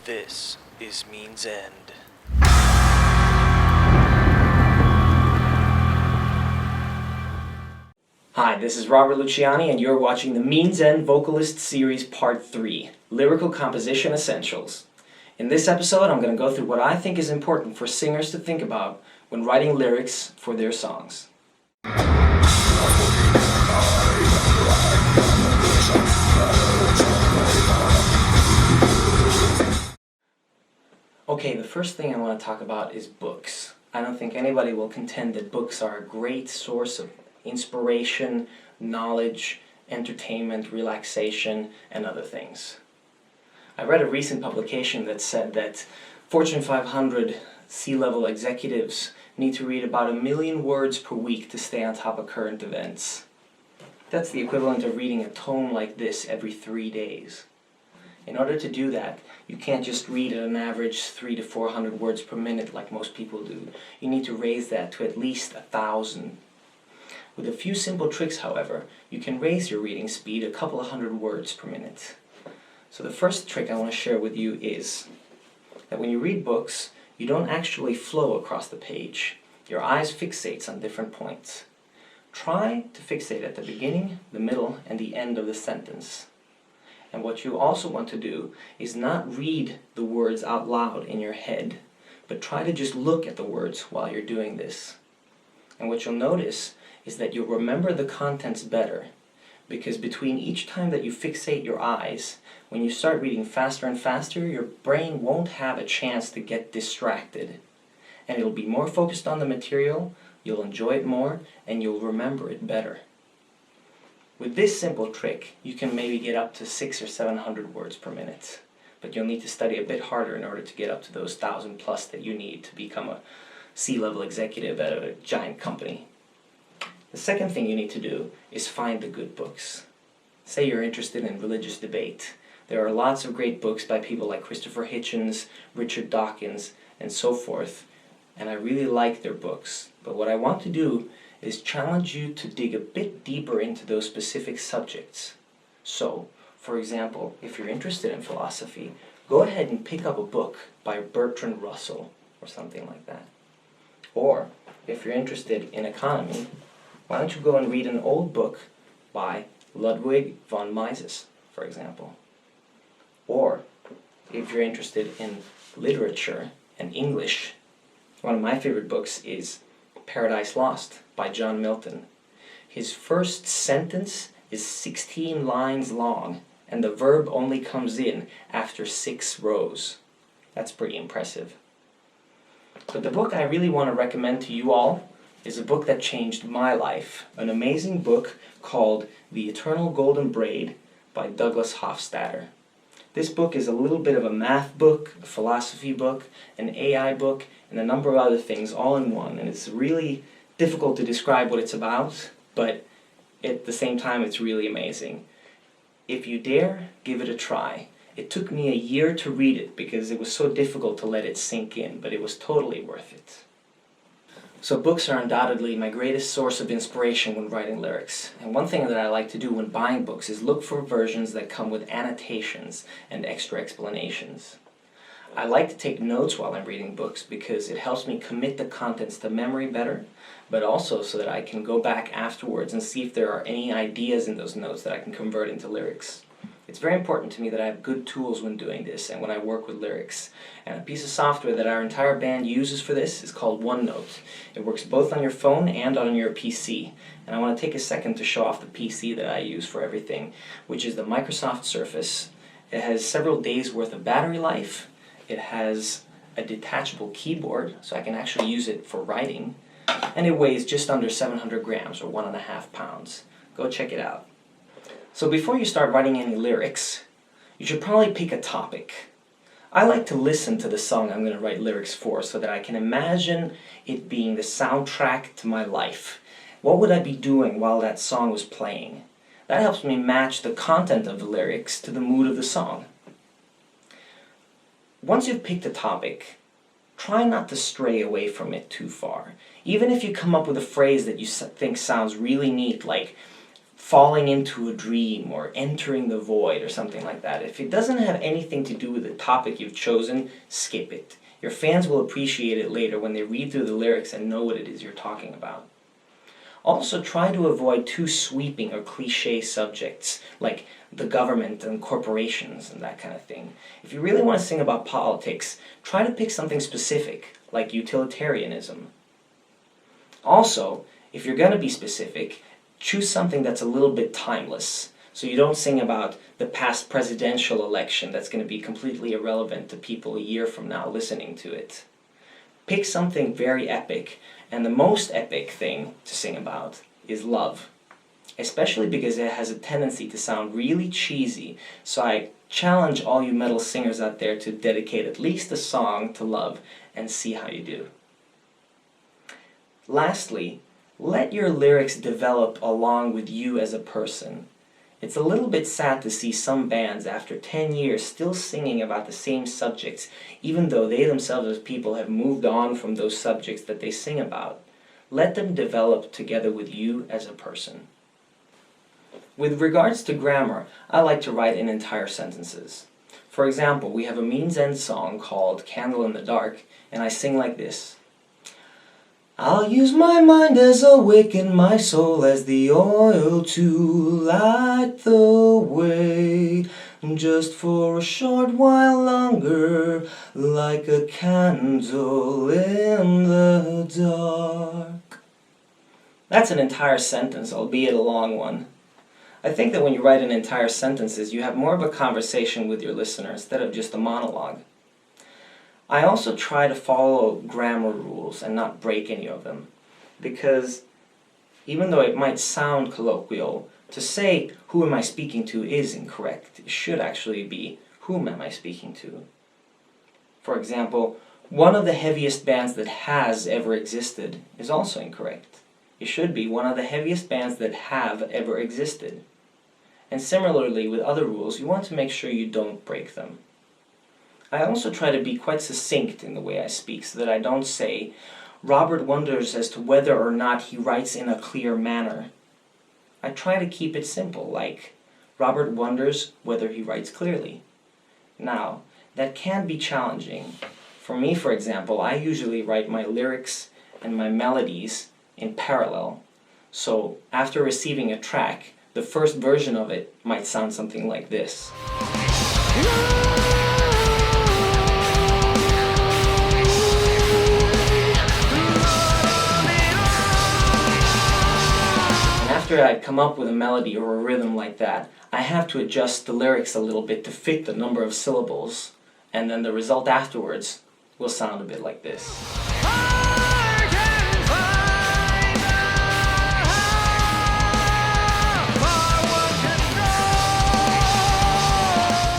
This is Means End. Hi, this is Robert Luciani, and you're watching the Means End Vocalist Series Part 3, Lyrical Composition Essentials. In this episode, I'm going to go through what I think is important for singers to think about when writing lyrics for their songs. Okay, the first thing I want to talk about is books. I don't think anybody will contend that books are a great source of inspiration, knowledge, entertainment, relaxation, and other things. I read a recent publication that said that Fortune 500 C-level executives need to read about 1 million words per week to stay on top of current events. That's the equivalent of reading a tome like this every 3 days. In order to do that, you can't just read at an average 300 to 400 words per minute like most people do. You need to raise that to at least 1,000. With a few simple tricks, however, you can raise your reading speed a couple of hundred words per minute. So the first trick I want to share with you is that when you read books, you don't actually flow across the page. Your eyes fixates on different points. Try to fixate at the beginning, the middle, and the end of the sentence. And what you also want to do is not read the words out loud in your head, but try to just look at the words while you're doing this. And what you'll notice is that you'll remember the contents better, because between each time that you fixate your eyes, when you start reading faster and faster, your brain won't have a chance to get distracted. And it'll be more focused on the material, you'll enjoy it more, and you'll remember it better. With this simple trick, you can maybe get up to 600 or 700 words per minute, but you'll need to study a bit harder in order to get up to those 1,000 plus that you need to become a C-level executive at a giant company. The second thing you need to do is find the good books. Say you're interested in religious debate. There are lots of great books by people like Christopher Hitchens, Richard Dawkins, and so forth, and I really like their books. But what I want to do is challenge you to dig a bit deeper into those specific subjects. So, for example, if you're interested in philosophy, go ahead and pick up a book by Bertrand Russell or something like that. Or, if you're interested in economy, why don't you go and read an old book by Ludwig von Mises, for example. Or, if you're interested in literature and English, one of my favorite books is Paradise Lost by John Milton. His first sentence is 16 lines long, and the verb only comes in after 6 rows. That's pretty impressive. But the book I really want to recommend to you all is a book that changed my life, an amazing book called The Eternal Golden Braid by Douglas Hofstadter. This book is a little bit of a math book, a philosophy book, an AI book, and a number of other things all in one, and it's really difficult to describe what it's about, but at the same time it's really amazing. If you dare, give it a try. It took me a year to read it because it was so difficult to let it sink in, but it was totally worth it. So books are undoubtedly my greatest source of inspiration when writing lyrics. And one thing that I like to do when buying books is look for versions that come with annotations and extra explanations. I like to take notes while I'm reading books because it helps me commit the contents to memory better, but also so that I can go back afterwards and see if there are any ideas in those notes that I can convert into lyrics. It's very important to me that I have good tools when doing this and when I work with lyrics. And a piece of software that our entire band uses for this is called OneNote. It works both on your phone and on your PC. And I want to take a second to show off the PC that I use for everything, which is the Microsoft Surface. It has several days worth of battery life. It has a detachable keyboard, so I can actually use it for writing. And it weighs just under 700 grams, or 1.5 pounds. Go check it out. So before you start writing any lyrics, you should probably pick a topic. I like to listen to the song I'm going to write lyrics for so that I can imagine it being the soundtrack to my life. What would I be doing while that song was playing? That helps me match the content of the lyrics to the mood of the song. Once you've picked a topic, try not to stray away from it too far. Even if you come up with a phrase that you think sounds really neat, like falling into a dream or entering the void or something like that. If it doesn't have anything to do with the topic you've chosen, skip it. Your fans will appreciate it later when they read through the lyrics and know what it is you're talking about. Also, try to avoid too sweeping or cliche subjects like the government and corporations and that kind of thing. If you really want to sing about politics, try to pick something specific like utilitarianism. Also, if you're going to be specific, choose something that's a little bit timeless, so you don't sing about the past presidential election that's going to be completely irrelevant to people a year from now listening to it. Pick something very epic, and the most epic thing to sing about is love, especially because it has a tendency to sound really cheesy, so I challenge all you metal singers out there to dedicate at least a song to love and see how you do. Lastly, let your lyrics develop along with you as a person. It's a little bit sad to see some bands after 10 years still singing about the same subjects, even though they themselves as people have moved on from those subjects that they sing about. Let them develop together with you as a person. With regards to grammar, I like to write in entire sentences. For example, we have a Means End song called Candle in the Dark, and I sing like this. I'll use my mind as a wick and my soul as the oil to light the way, just for a short while longer, like a candle in the dark. That's an entire sentence, albeit a long one. I think that when you write in entire sentences, you have more of a conversation with your listener instead of just a monologue. I also try to follow grammar rules and not break any of them, because even though it might sound colloquial, to say who am I speaking to is incorrect. It should actually be whom am I speaking to. For example, one of the heaviest bands that has ever existed is also incorrect. It should be one of the heaviest bands that have ever existed. And similarly with other rules, you want to make sure you don't break them. I also try to be quite succinct in the way I speak so that I don't say, Robert wonders as to whether or not he writes in a clear manner. I try to keep it simple, like, Robert wonders whether he writes clearly. Now, that can be challenging. For me, for example, I usually write my lyrics and my melodies in parallel. So, after receiving a track, the first version of it might sound something like this. After I come up with a melody or a rhythm like that, I have to adjust the lyrics a little bit to fit the number of syllables, and then the result afterwards will sound a bit like this.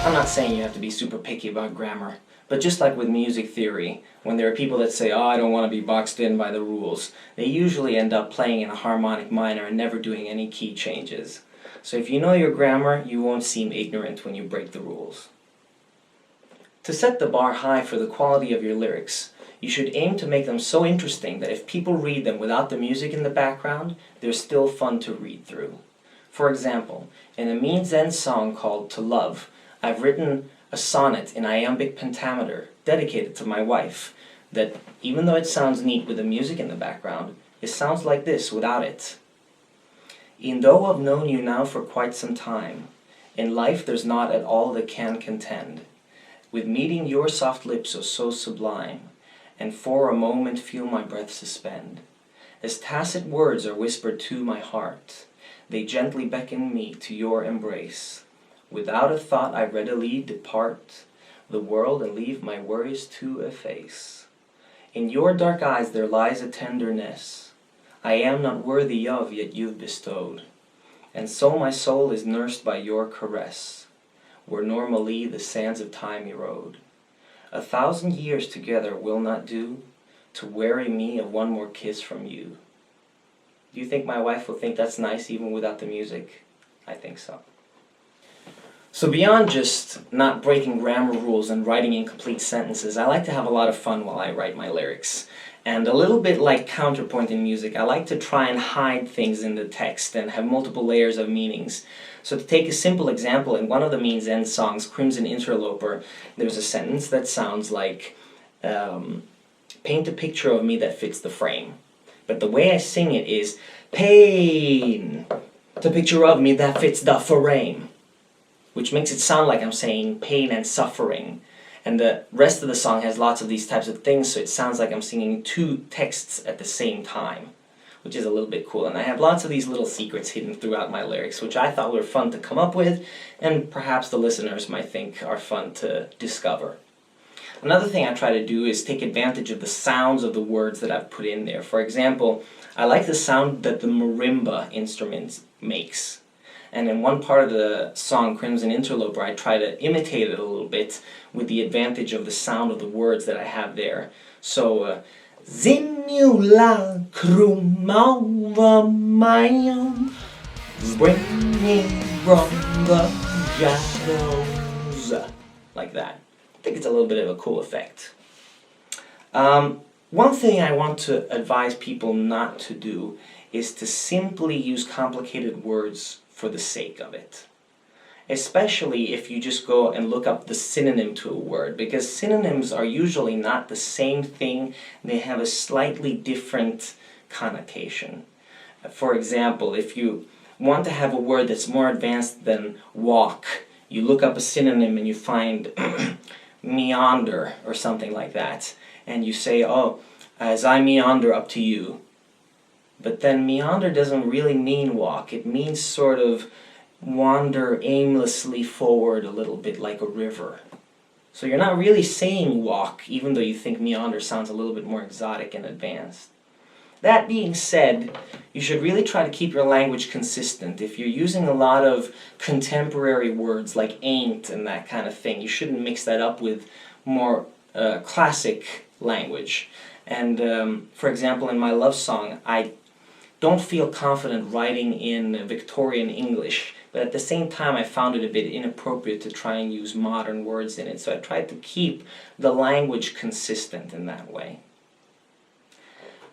I'm not saying you have to be super picky about grammar, but just like with music theory, when there are people that say, oh, I don't want to be boxed in by the rules, they usually end up playing in a harmonic minor and never doing any key changes. So if you know your grammar, you won't seem ignorant when you break the rules. To set the bar high for the quality of your lyrics, you should aim to make them so interesting that if people read them without the music in the background, they're still fun to read through. For example, in a Means End song called To Love, I've written a sonnet in iambic pentameter dedicated to my wife that, even though it sounds neat with the music in the background, it sounds like this without it. E'en though I've known you now for quite some time, in life there's not at all that can contend with meeting your soft lips so sublime, and for a moment feel my breath suspend. As tacit words are whispered to my heart, they gently beckon me to your embrace. Without a thought I readily depart the world and leave my worries to efface. In your dark eyes there lies a tenderness I am not worthy of, yet you've bestowed. And so my soul is nursed by your caress, where normally the sands of time erode. 1,000 years together will not do to weary me of one more kiss from you. Do you think my wife will think that's nice even without the music? I think so. So beyond just not breaking grammar rules and writing incomplete sentences, I like to have a lot of fun while I write my lyrics. And a little bit like counterpoint in music, I like to try and hide things in the text and have multiple layers of meanings. So to take a simple example, in one of the Means End songs, Crimson Interloper, there's a sentence that sounds like, paint a picture of me that fits the frame. But the way I sing it is, paint a picture of me that fits the frame. Which makes it sound like I'm saying pain and suffering. And the rest of the song has lots of these types of things, so it sounds like I'm singing two texts at the same time, which is a little bit cool. And I have lots of these little secrets hidden throughout my lyrics, which I thought were fun to come up with, and perhaps the listeners might think are fun to discover. Another thing I try to do is take advantage of the sounds of the words that I've put in there. For example, I like the sound that the marimba instrument makes. And in one part of the song, Crimson Interloper, I try to imitate it a little bit with the advantage of the sound of the words that I have there. So, simulacrum over mine, bringing from the shadows. Like that. I think it's a little bit of a cool effect. One thing I want to advise people not to do is to simply use complicated words for the sake of it. Especially if you just go and look up the synonym to a word, because synonyms are usually not the same thing, they have a slightly different connotation. For example, if you want to have a word that's more advanced than walk, you look up a synonym and you find meander or something like that, and you say, oh, as I meander up to you. But then meander doesn't really mean walk, it means sort of wander aimlessly forward a little bit like a river. So you're not really saying walk, even though you think meander sounds a little bit more exotic and advanced. That being said, you should really try to keep your language consistent. If you're using a lot of contemporary words like ain't and that kind of thing, you shouldn't mix that up with more classic language. And for example, in my love song, I don't feel confident writing in Victorian English, but at the same time I found it a bit inappropriate to try and use modern words in it, so I tried to keep the language consistent in that way.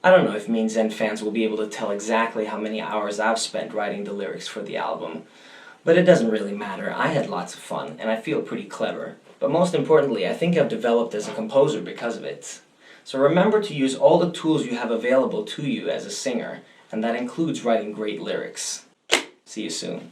I don't know if Means End fans will be able to tell exactly how many hours I've spent writing the lyrics for the album, but it doesn't really matter. I had lots of fun, and I feel pretty clever. But most importantly, I think I've developed as a composer because of it. So remember to use all the tools you have available to you as a singer, and that includes writing great lyrics. See you soon.